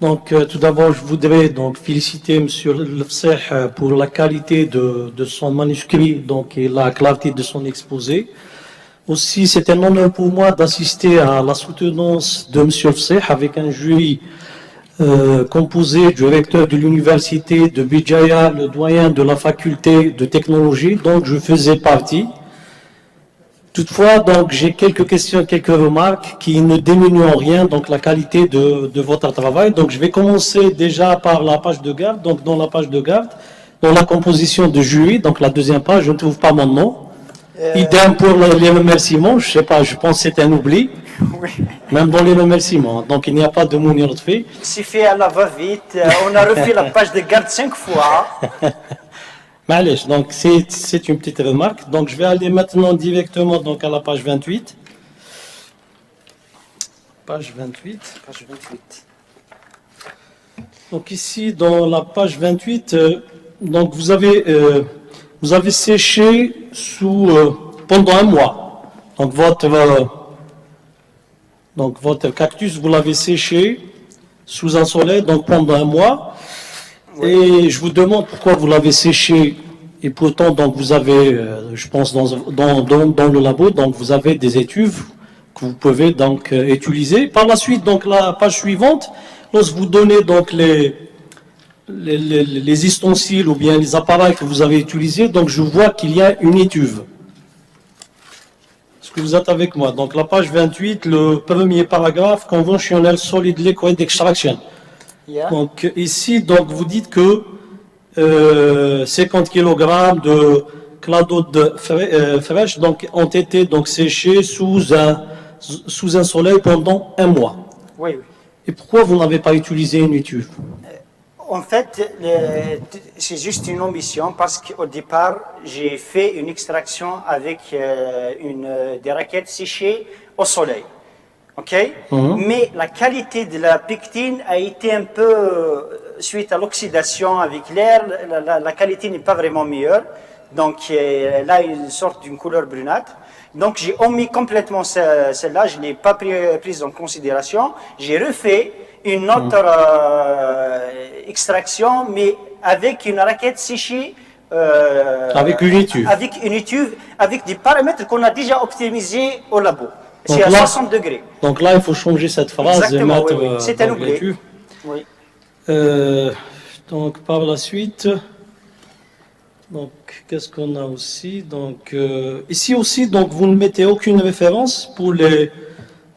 Donc, tout d'abord, je voudrais donc féliciter Monsieur Lefseh pour la qualité de son manuscrit donc, et la clarté de son exposé. Aussi, c'est un honneur pour moi d'assister à la soutenance de Monsieur Lefseh avec un jury composé du recteur de l'université de Bijaya, le doyen de la faculté de technologie, dont je faisais partie. Toutefois, donc, j'ai quelques questions, quelques remarques qui ne diminuent en rien donc, la qualité de votre travail. Donc, je vais commencer déjà par la page de garde. Donc, dans la page de garde, dans la composition de jury, donc la deuxième page, je ne trouve pas mon nom. Idem pour les remerciements, je ne sais pas, je pense que c'est un oubli. Oui. Même dans les remerciements. Donc, il n'y a pas de Mounir Lotfi. C'est fait à la va-vite. On a refait la page de garde 5 fois. Malèche, donc c'est une petite remarque. Donc je vais aller maintenant directement donc, à la page 28. Page 28. Page 28. Donc ici, dans la page 28, donc vous avez séché pendant un mois. Donc votre cactus, vous l'avez séché sous un soleil donc pendant un mois. Oui. Et je vous demande pourquoi vous l'avez séché et pourtant donc vous avez, je pense dans le labo, donc vous avez des étuves que vous pouvez donc utiliser. Par la suite, donc la page suivante, lorsque vous donnez donc les ustensiles ou bien les appareils que vous avez utilisés, donc je vois qu'il y a une étuve. Est-ce que vous êtes avec moi? Donc la page 28, le premier paragraphe, conventionnel solid liquid extraction. Yeah. Donc ici, donc vous dites que 50 kg de cladodes fraîches donc ont été donc séchés sous un soleil pendant un mois. Oui, oui. Et pourquoi vous n'avez pas utilisé une étuve? En fait, c'est juste une omission parce qu'au départ, j'ai fait une extraction avec des raquettes séchées au soleil. Ok, mais la qualité de la pectine a été un peu, suite à l'oxydation avec l'air, la qualité n'est pas vraiment meilleure. Donc là, il sort d'une couleur brunâtre. Donc j'ai omis complètement celle-là, je ne l'ai pas prise en considération. J'ai refait une autre extraction, mais avec une raquette séchée. Avec une étuve. Avec une étuve, avec des paramètres qu'on a déjà optimisés au labo. C'est à 60 degrés. Donc là, il faut changer cette phrase. Exactement, et mettre, oui. C'est un oubli. Oui. Donc par la suite, donc qu'est-ce qu'on a aussi? Donc ici aussi, donc vous ne mettez aucune référence pour les.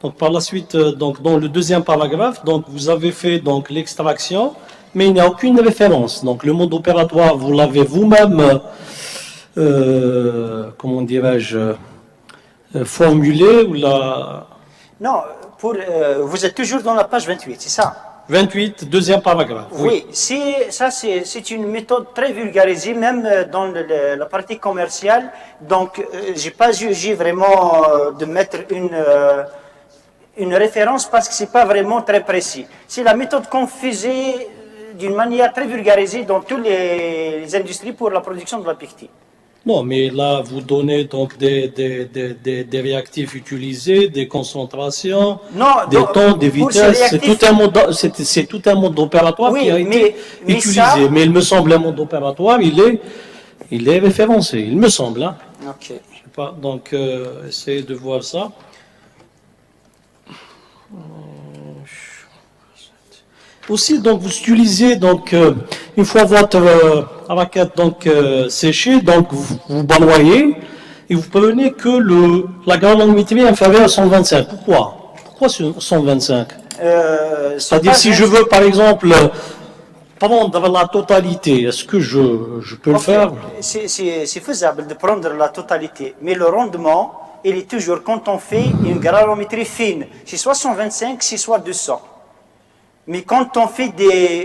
Donc par la suite, donc dans le deuxième paragraphe, donc vous avez fait donc l'extraction, mais il n'y a aucune référence. Donc le mode opératoire, vous l'avez vous-même, comment dirais-je? Formulé ou la... Non, vous êtes toujours dans la page 28, c'est ça? 28, deuxième paragraphe. Oui, c'est une méthode très vulgarisée, même dans la partie commerciale. Donc, j'ai pas jugé vraiment de mettre une référence parce que c'est pas vraiment très précis. C'est la méthode qu'on faisait d'une manière très vulgarisée dans toutes les industries pour la production de la pectine. Non, mais là, vous donnez donc des réactifs utilisés, des concentrations, des temps, des vitesses. C'est tout un mode opératoire qui a été utilisé. Mais il me semble un mode opératoire, il est référencé, il me semble. Hein. Ok. Je sais pas, donc essayez de voir ça. Aussi, donc, vous utilisez, donc, une fois votre raquette donc, séchée, donc, vous baloyez et vous prenez que la granulométrie inférieure à 125. Pourquoi? Pourquoi 125? C'est-à-dire, si je veux, par exemple, prendre la totalité, est-ce que je peux le faire? C'est faisable de prendre la totalité, mais le rendement, il est toujours, quand on fait une granulométrie fine, c'est soit 125, c'est soit 200. Mais quand on fait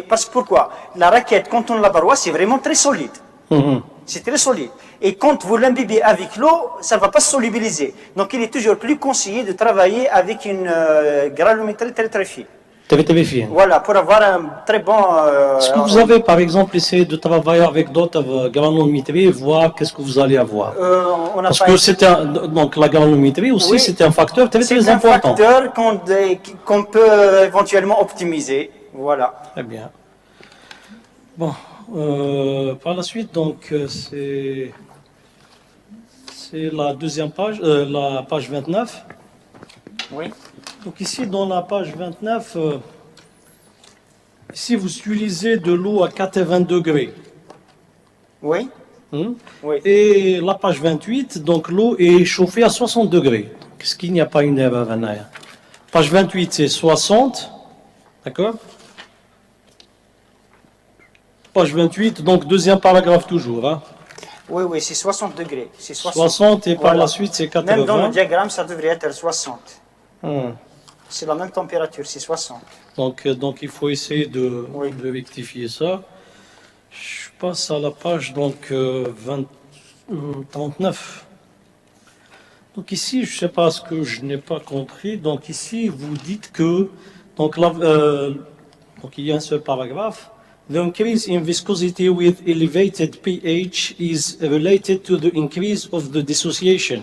parce que pourquoi? La raquette, quand on la baroie, c'est vraiment très solide. C'est très solide. Et quand vous l'imbibez avec l'eau, ça ne va pas se solubiliser. Donc il est toujours plus conseillé de travailler avec une granulométrie très très fine. Très fine. Voilà, pour avoir un très bon... Est-ce que vous avez par exemple essayé de travailler avec d'autres granulométries et voir qu'est-ce que vous allez avoir? Parce que donc la granulométrie aussi, oui, c'est un facteur très important. C'est un facteur qu'on peut éventuellement optimiser. Voilà. Très bien. Bon, par la suite, donc, c'est la deuxième page, la page 29. Oui. Donc ici, dans la page 29, ici, vous utilisez de l'eau à 80 degrés. Oui. Hein. Oui. Et la page 28, donc l'eau est chauffée à 60 degrés. Qu'est-ce qu'il n'y a pas une erreur, Anaya? Page 28, c'est 60. D'accord? Page 28, donc deuxième paragraphe toujours. Hein. Oui, oui, c'est 60 degrés. C'est 60 et par Voilà. la suite, c'est 80. Même dans le diagramme, ça devrait être 60. Hum. C'est la même température, c'est 60. Donc il faut essayer Oui. de rectifier ça. Je passe à la page donc 39. Donc ici, je ne sais pas ce que je n'ai pas compris. Donc ici, vous dites que donc, donc il y a un seul paragraphe. The increase in viscosity with elevated pH is related to the increase of the dissociation.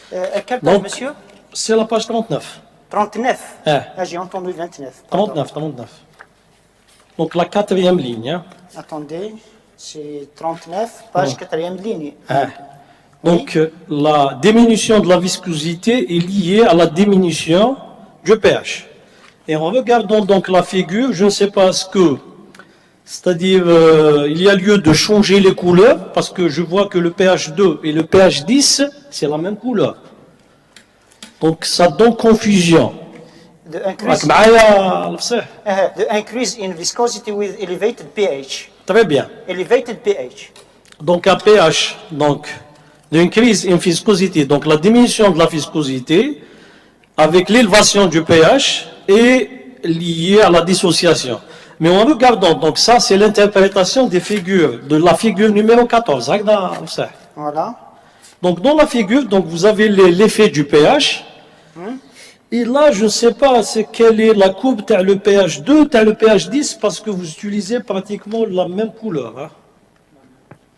Quelle page, Donc, monsieur? c'est la page 39. 39. Ah. Ah, j'ai entendu 29. Pardon. 39. Donc la quatrième ligne. Hein. Attendez, c'est 39, page Ouais. 4e ligne. Ah. Donc la diminution de la viscosité est liée à la diminution du pH. Et en regardant donc la figure, je ne sais pas ce que, c'est-à-dire il y a lieu de changer les couleurs parce que je vois que le pH 2 et le pH 10 c'est la même couleur. Donc ça donne confusion. The increase, the increase in viscosity with elevated pH. Très bien. Elevated pH. Donc un pH, donc l'increase in viscosity, donc la diminution de la viscosité avec l'élévation du pH est liée à la dissociation. Mais en regardant, donc ça c'est l'interprétation des figures, de la figure numéro 14. Voilà. Donc dans la figure, donc vous avez l'effet du pH. Et là, je ne sais pas quelle est la courbe, tu as le pH 2, tu as le pH 10, parce que vous utilisez pratiquement la même couleur.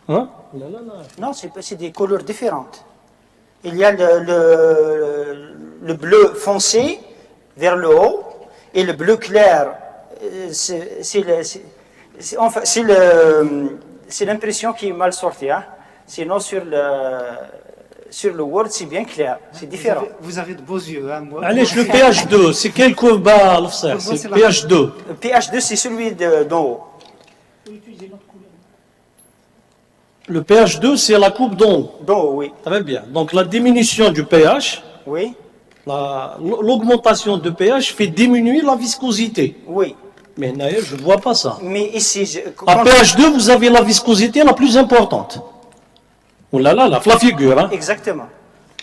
Hein? Hein? Non, c'est des couleurs différentes. Il y a le bleu foncé vers le haut et le bleu clair. Enfin, c'est l'impression qui est mal sortie. Hein? Sinon, sur le Word, c'est bien clair. C'est différent. Vous avez de beaux yeux, hein, moi. Allez, le pH 2, c'est quelle courbe à l'ofsaire? C'est c'est pH 2. Le pH 2, c'est celui d'en haut. Le pH 2, c'est la courbe d'en haut. D'en haut, oui. Très bien. Donc la diminution du pH, Oui, l'augmentation de pH fait diminuer la viscosité. oui. Mais d'ailleurs, je ne vois pas ça. Mais ici, À pH 2, vous avez la viscosité la plus importante. Oh là là, la figure. Hein. exactement.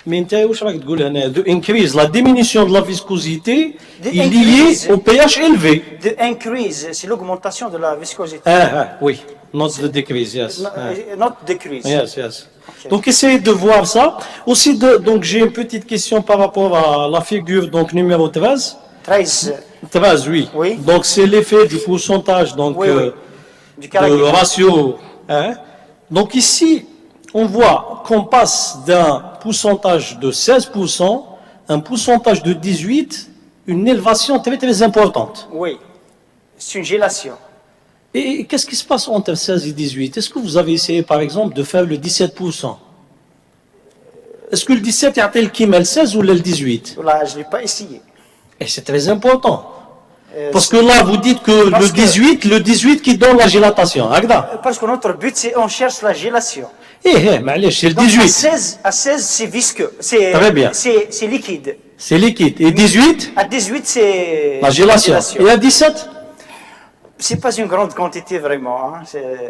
Mais de increase, la diminution de la viscosité De est liée increase. au pH élevé. The increase, c'est l'augmentation de la viscosité. Oui, not the decrease, yes. Not decrease. Yes, yes. Ok. Donc essayez de voir ça. Aussi, donc j'ai une petite question par rapport à la figure donc numéro 13. 13, 13, oui. Oui. Donc c'est l'effet du pourcentage donc oui, oui. Du de caractère. ratio. Hein. Donc ici, on voit qu'on passe d'un pourcentage de 16%, un pourcentage de 18%, une élévation très très importante. Oui. C'est une gélation. Et qu'est-ce qui se passe entre 16 et 18? Est-ce que vous avez essayé par exemple de faire le 17%? Est-ce que le 17 est le qui met le 16 ou le 18? Là, je ne l'ai pas essayé. Et c'est très important. Euh, Parce que là, vous dites que Parce que- le 18 qui donne la gélatation. Agda. Parce que notre but, c'est on cherche la gélation. Mais c'est le Donc, 18. à 16 c'est visqueux. C'est, Très bien. C'est liquide. C'est liquide. Et 18, À 18, c'est la gélation. Et à 17? C'est pas une grande quantité vraiment. Hein.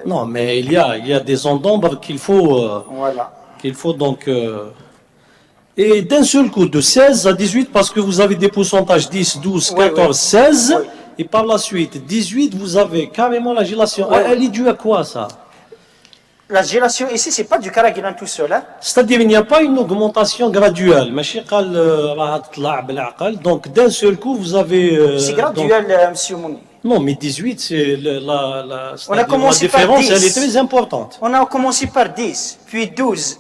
Non, mais il y a des zones d'ombre qu'il Voilà. faut donc... Et d'un seul coup, de 16 à 18, parce que vous avez des pourcentages 10, 12, Oui, 14, oui. 16, Oui. et par la suite, 18, vous avez carrément la gélation. Oui. Elle est due à quoi, ça? La gélation ici, c'est pas du carragélan tout seul. Hein. C'est-à-dire il n'y a pas une augmentation graduelle. ماشي قال راها تطلع بالعقل. Donc d'un seul coup, vous avez... C'est donc- graduel, monsieur Mouni. Non, mais 18, c'est On a commencé la par différence, 10. elle est très importante. On a commencé par 10, puis 12,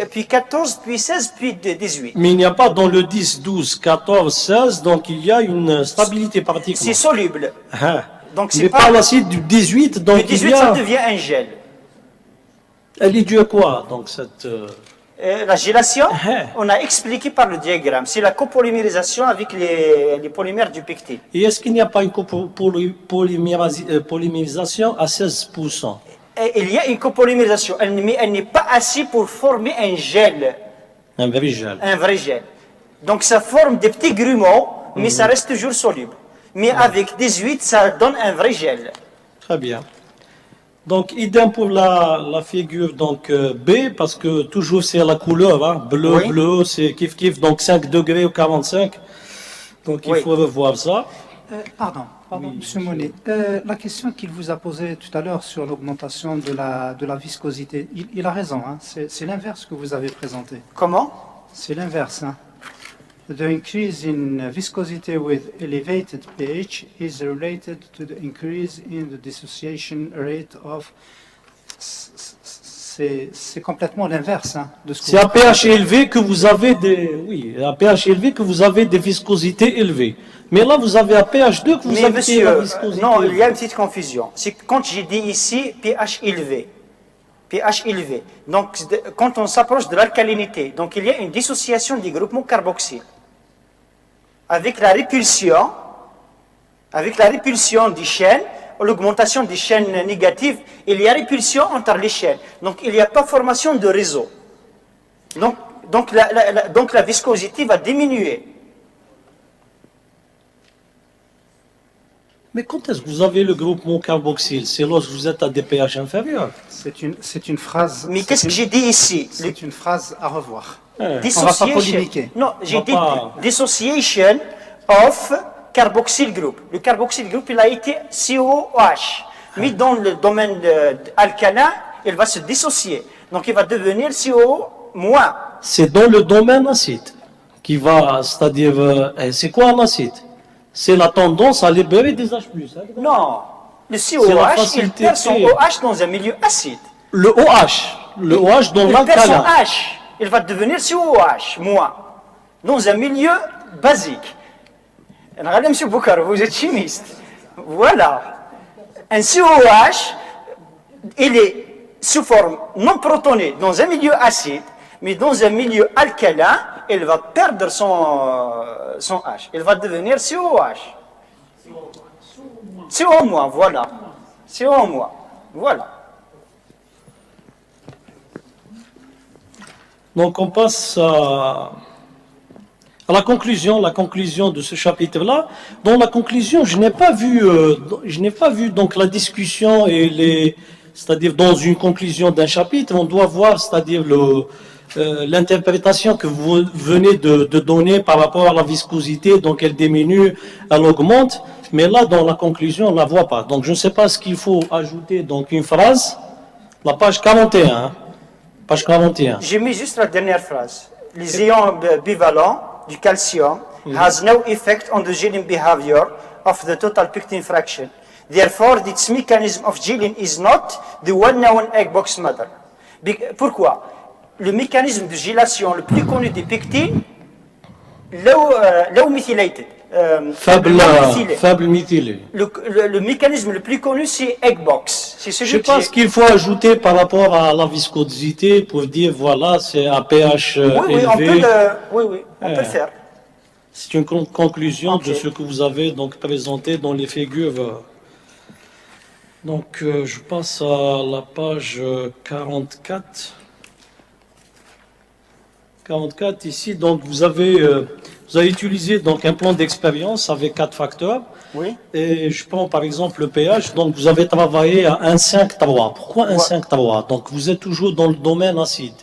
puis 14, puis 16, puis 18. Mais il n'y a pas dans le 10, 12, 14, 16, donc il y a une stabilité particulière. C'est soluble. Ah. Donc, c'est Mais pas... par la suite du 18, donc Le 18, il y a... ça devient un gel. Elle est due à quoi, donc cette... La gélation, Ah. on a expliqué par le diagramme. C'est la copolymérisation avec les polymères du pectine. Et est-ce qu'il n'y a pas une polymérisation à 16%? Et il y a une copolymérisation, mais elle n'est pas assez pour former un gel, Un vrai gel. un vrai gel. Donc ça forme des petits grumeaux, mais ça reste toujours soluble. Mais avec 18, ça donne un vrai gel. Très bien. Donc, idem pour la figure donc, B, parce que toujours c'est la couleur, hein, bleu, Oui. bleu, c'est kiff-kiff, donc 5 degrés ou 45. Donc, il Oui. faut revoir ça. Pardon, Monsieur Monet. La question qu'il vous a posée tout à l'heure sur l'augmentation de la viscosité, il a raison, hein, c'est l'inverse que vous avez présenté. Comment? C'est l'inverse. Hein. The increase in viscosity with elevated pH is related to the increase in the dissociation rate of... C'est complètement l'inverse hein, de ce que C'est à pH élevé que vous avez des, oui, à pH élevé que vous avez des viscosités élevées. Mais là, vous avez à pH 2 que vous Mais avez monsieur, la viscosité. non, il y a élevée. une petite confusion. C'est que quand j'ai dit ici pH élevé, pH élevé. Donc, quand on s'approche de l'alcalinité, donc il y a une dissociation des groupements carboxyles. Avec la répulsion des chaînes, l'augmentation des chaînes négatives, il y a répulsion entre les chaînes. Donc, il n'y a pas formation de réseau. Donc la viscosité va diminuer. Mais quand est-ce que vous avez le groupement carboxyle? C'est lorsque vous êtes à des pH inférieurs. C'est une phrase... Mais qu'est-ce que j'ai dit ici? C'est une phrase à revoir. Hein. On va pas polémiquer. Non, j'ai On va dit pas- dissociation of carboxyl group. Le carboxyl group, il a été COOH. Mais dans le domaine alcalin, il va se dissocier. Donc il va devenir CO-. C'est dans le domaine acide qui va, c'est-à-dire, c'est quoi un acide? C'est la tendance à libérer des H+. Hein? Non, le la COH, il facilité. perd son OH dans un milieu acide. Le OH dans Il perd son l'alcalin. H. Il va devenir COH, dans un milieu basique. Regardez, M. Boukar, vous êtes chimiste. Voilà. Un COH, il est sous forme non protonée dans un milieu acide, mais dans un milieu alcalin, il va perdre son H. Il va devenir COH. CO-, voilà. CO-, voilà. Donc on passe à la conclusion de ce chapitre-là. Dans la conclusion, je n'ai pas vu donc la discussion et c'est-à-dire dans une conclusion d'un chapitre, on doit voir, c'est-à-dire l'interprétation que vous venez de donner par rapport à la viscosité, donc elle diminue, elle augmente, mais là dans la conclusion on ne la voit pas. Donc je ne sais pas ce qu'il faut ajouter, donc une phrase, la page 41. Hein. Page 41. J'ai mis juste la dernière phrase. Les ions bivalents du calcium has no effect on the gelling behavior of the total pectin fraction. Therefore, its mechanism of gelling is not the one known egg box method. Pourquoi? Le mécanisme de gélation le plus connu des pectines, low methylated. Faible méthylé. Le mécanisme le plus connu, c'est egg box. C'est Je celui sais pas ce qu'il faut ajouter par rapport à la viscosité pour dire voilà, c'est un pH Oui, on peut élevé. on peut le faire. C'est une conclusion Ok. de ce que vous avez donc présenté dans les figures. Donc je passe à la page 44. 44 ici, donc vous avez utilisé donc un plan d'expérience avec 4 facteurs. Oui. Et je prends par exemple le pH, donc vous avez travaillé à 1,5,3. Pourquoi 1,5,3? Donc vous êtes toujours dans le domaine acide.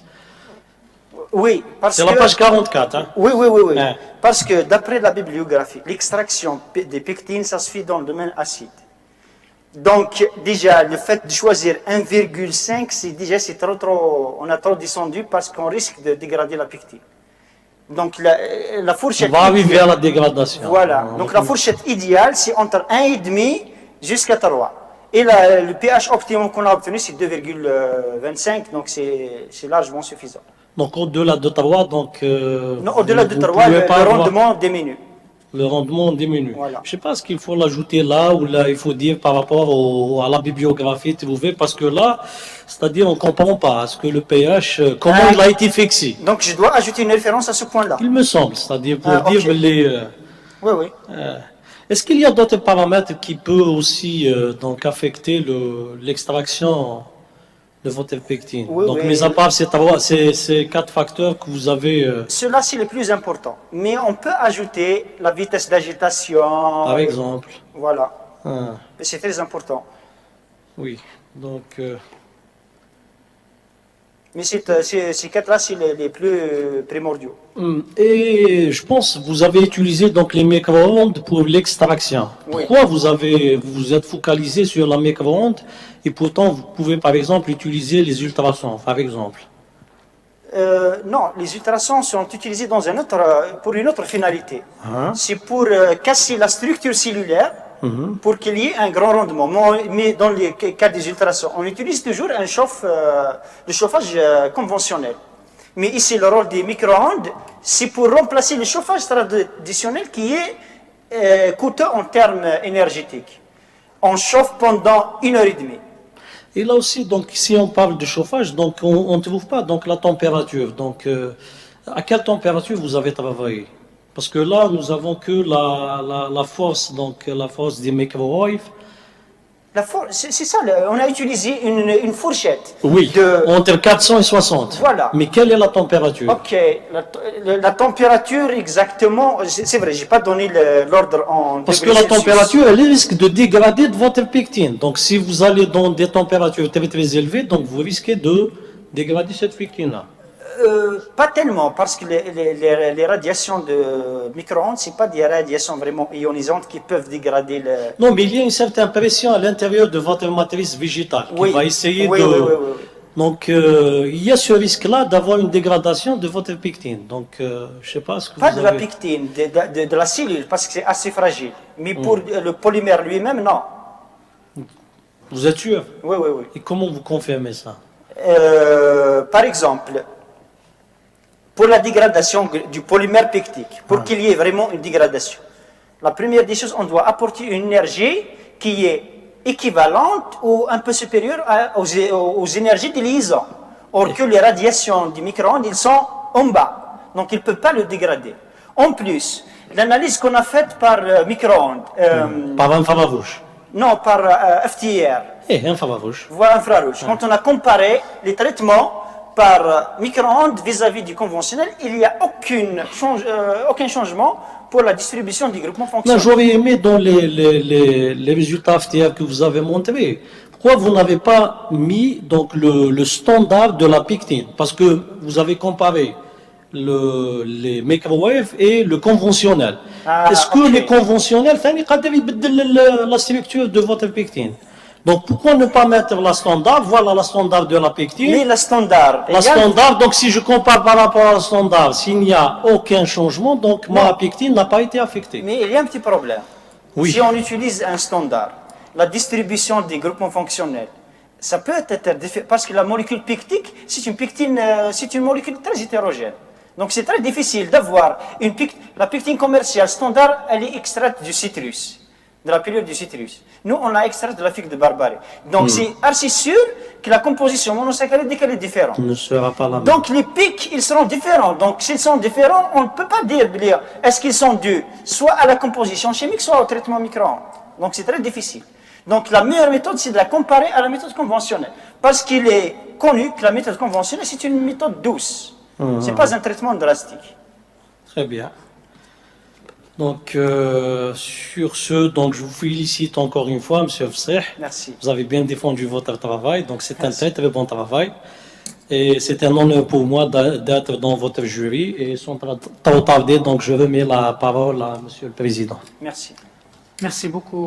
Oui, parce C'est que... la page 44. Hein? Oui. Hein. Parce que d'après la bibliographie, l'extraction des pectines, ça se fait dans le domaine acide. Donc, déjà, le fait de choisir 1,5, c'est trop, on a trop descendu parce qu'on risque de dégrader la pectine. Donc, la On fourchette... va arriver à la dégradation. Voilà. Donc, la fourchette idéale, c'est entre 1,5 jusqu'à 3. Et le pH optimum qu'on a obtenu, c'est 2,25, donc c'est largement suffisant. Donc au-delà de 3, donc... Non, au-delà de vous 3, pouvez le pas avoir- rendement diminue. Le rendement diminue. Voilà. Je ne sais pas ce qu'il faut l'ajouter là ou là, il faut dire par rapport à la bibliographie, vous voyez, parce que là, c'est-à-dire on ne comprend pas ce que le pH, comment il a été fixé. Donc je dois ajouter une référence à ce point-là. Il me semble, c'est-à-dire pour Ah, dire ok. les... Oui, oui. Est-ce qu'il y a d'autres paramètres qui peuvent aussi donc affecter l'extraction de votre pectine? Oui, Donc, oui. mis à part ces 4 facteurs que vous avez, Cela, c'est le plus important. Mais on peut ajouter la vitesse d'agitation. par exemple. Voilà. Ah, C'est très important. oui, donc Mais ces quatre-là, c'est les plus primordiaux. et je pense que vous avez utilisé donc les micro-ondes pour l'extraction. Oui. Pourquoi vous êtes focalisé sur la micro-onde et pourtant vous pouvez par exemple utiliser les ultrasons, par exemple? Non, les ultrasons sont utilisés dans pour une autre finalité. Hein? C'est pour casser la structure cellulaire pour qu'il y ait un grand rendement. Mais dans les cas des ultrasons, on utilise toujours le chauffage conventionnel. Mais ici, le rôle des micro-ondes, c'est pour remplacer le chauffage traditionnel qui est coûteux en termes énergétiques. On chauffe pendant 1h30. Et là aussi, donc, si on parle de chauffage, donc on ne trouve pas donc la température. Donc, à quelle température vous avez travaillé? Parce que là, nous avons que la force, donc la force des microwave. C'est ça, on a utilisé une fourchette. Oui, entre 400 et 60. Voilà. Mais quelle est la température? Ok, la température exactement, c'est vrai, j'ai pas donné l'ordre en Parce que degrés la Celsius. température, elle risque de dégrader de votre pectine. Donc, si vous allez dans des températures très très élevées, donc vous risquez de dégrader cette pectine-là. Pas tellement, parce que les radiations de micro-ondes, c'est pas des radiations vraiment ionisantes qui peuvent dégrader le... Non, mais il y a une certaine pression à l'intérieur de votre matrice végétale qui Oui. va essayer Oui, de... oui, oui, oui. Donc, il y a ce risque-là d'avoir une dégradation de votre pectine. Donc, je ne sais pas ce que Pas vous de la avez... pectine, de la cellule, parce que c'est assez fragile. Mais pour le polymère lui-même, non. Vous êtes sûr? Oui, oui, oui. Et comment vous confirmez ça? Par exemple, pour la dégradation du polymère pectique, pour qu'il y ait vraiment une dégradation, la première des choses, on doit apporter une énergie qui est équivalente ou un peu supérieure aux énergies de liaison. Or que les radiations du micro-ondes, ils sont en bas, donc ils ne peuvent pas le dégrader. En plus, l'analyse qu'on a faite par micro-ondes, Par infrarouge. non, par FTIR, Infrarouge. voie infrarouge. Quand on a comparé les traitements par micro-ondes vis-à-vis du conventionnel, il n'y a aucun changement pour la distribution du groupement Non, fonctionnel. j'aurais aimé dans les résultats FTR que vous avez montrés, pourquoi vous n'avez pas mis donc le standard de la pectine? Parce que vous avez comparé les microwaves et le conventionnel. Est-ce que ok. les conventionnels, la structure de votre pectine? Donc pourquoi ne pas mettre la standard? Voilà la standard de la pectine. Mais la standard, La standard, donc si je compare par rapport à la standard, s'il n'y a aucun changement, donc ma pectine n'a pas été affectée. mais il y a un petit problème. Oui. Si on utilise un standard, la distribution des groupements fonctionnels, ça peut être difficile parce que la molécule pectique, c'est une molécule très hétérogène. Donc c'est très difficile d'avoir la pectine commerciale standard, elle est extraite du citrus, de la période du citrus. Nous, on l'a extraite de la figue de Barbarie. Donc c'est assez sûr que la composition monosaccharidique elle est différente. Ne sera pas la même. Donc les pics, ils seront différents. Donc s'ils sont différents, on ne peut pas dire est-ce qu'ils sont dus soit à la composition chimique, soit au traitement micro-ondes. Donc c'est très difficile. Donc la meilleure méthode, c'est de la comparer à la méthode conventionnelle. Parce qu'il est connu que la méthode conventionnelle, c'est une méthode douce. Ce n'est pas un traitement drastique. Très bien. Donc, sur ce, donc, je vous félicite encore une fois, M. Fseh. Merci. Vous avez bien défendu votre travail, donc c'est un très très bon travail. Et c'est un honneur pour moi d'être dans votre jury. Et sans trop tarder, donc je remets la parole à M. le Président. Merci. Merci beaucoup.